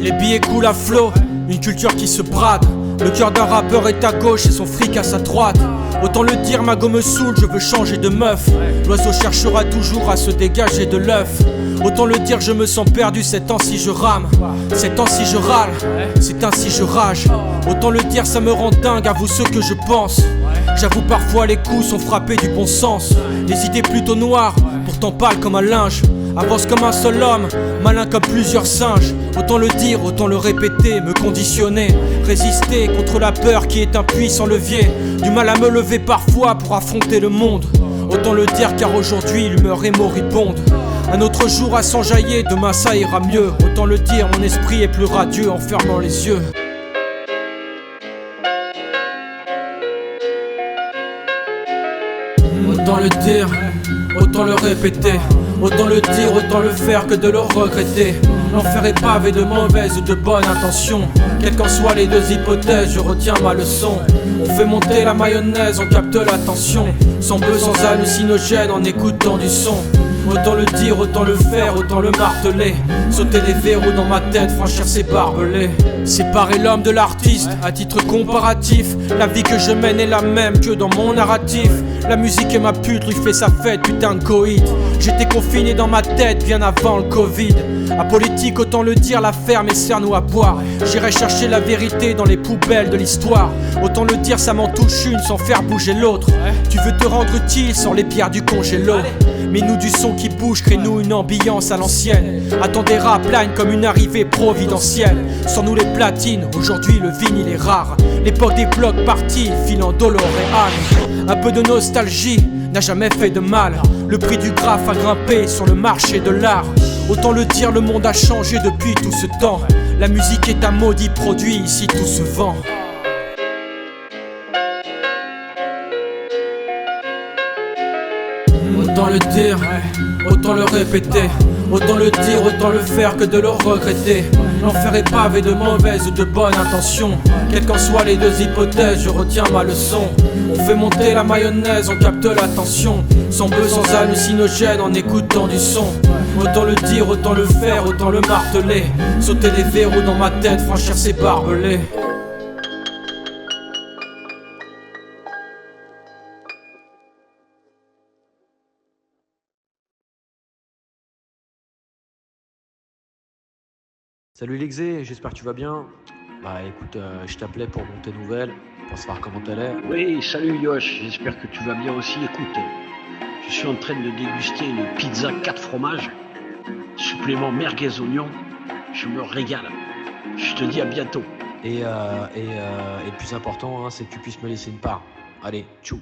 Les billets coulent à flot, une culture qui se brade. Le cœur d'un rappeur est à gauche et son fric à sa droite. Autant le dire, ma go me saoule, je veux changer de meuf. L'oiseau cherchera toujours à se dégager de l'œuf. Autant le dire, je me sens perdu ces temps-ci je rame. Ces temps-ci je râle, c'est ainsi je rage. Autant le dire, ça me rend dingue, avoue ce que je pense. J'avoue parfois les coups sont frappés du bon sens. Les idées plutôt noires, pourtant pâles comme un linge. Avance comme un seul homme, malin comme plusieurs singes. Autant le dire, autant le répéter, me conditionner. Résister contre la peur qui est un puissant levier. Du mal à me lever parfois pour affronter le monde. Autant le dire car aujourd'hui l'humeur est moribonde. Un autre jour à s'enjailler, demain ça ira mieux. Autant le dire, mon esprit est plus radieux en fermant les yeux. Autant le dire, autant le répéter. Autant le dire, autant le faire que de le regretter. L'enfer est pavé de mauvaises ou de bonnes intentions. Quelles qu'en soient les deux hypothèses, je retiens ma leçon. On fait monter la mayonnaise, on capte l'attention. Sans besoin hallucinogène en écoutant du son. Autant le dire, autant le faire, autant le marteler. Sauter des verrous dans ma tête, franchir ces barbelés. Séparer l'homme de l'artiste, à titre comparatif. La vie que je mène est la même que dans mon narratif. La musique est ma pute, lui fait sa fête, putain de coït. J'étais confiné dans ma tête bien avant le Covid. Apolitique, autant le dire, la ferme et sers-nous à boire. J'irai chercher la vérité dans les poubelles de l'histoire. Autant le dire, ça m'en touche une sans faire bouger l'autre. Tu veux te rendre utile sans les pierres du congélo. Mets-nous du son qui bouge, crée-nous une ambiance à l'ancienne. Attends des rap line comme une arrivée providentielle. Sans nous les platines, aujourd'hui le vinyle est rare. L'époque des blocs partis, filant Doloréal. Un peu de nostalgie n'a jamais fait de mal. Le prix du graphe a grimpé sur le marché de l'art. Autant le dire, le monde a changé depuis tout ce temps. La musique est un maudit produit, ici tout se vend. Autant le dire, autant le répéter. Autant le dire, autant le faire que de le regretter. L'enfer est pavé de mauvaises ou de bonnes intentions. Quelles qu'en soient les deux hypothèses, je retiens ma leçon. On fait monter la mayonnaise, on capte l'attention. Sans besoin hallucinogène en écoutant du son. Autant le dire, autant le faire, autant le marteler. Sauter des verrous dans ma tête, franchir ces barbelés. Salut Lexé, j'espère que tu vas bien. Bah écoute, je t'appelais pour tes nouvelles, pour savoir comment t'allais. Oui, salut Yosh, j'espère que tu vas bien aussi. Écoute, je suis en train de déguster une pizza 4 fromages, supplément merguez oignon, je me régale. Je te dis à bientôt. Et plus important, hein, c'est que tu puisses me laisser une part. Allez, tchou.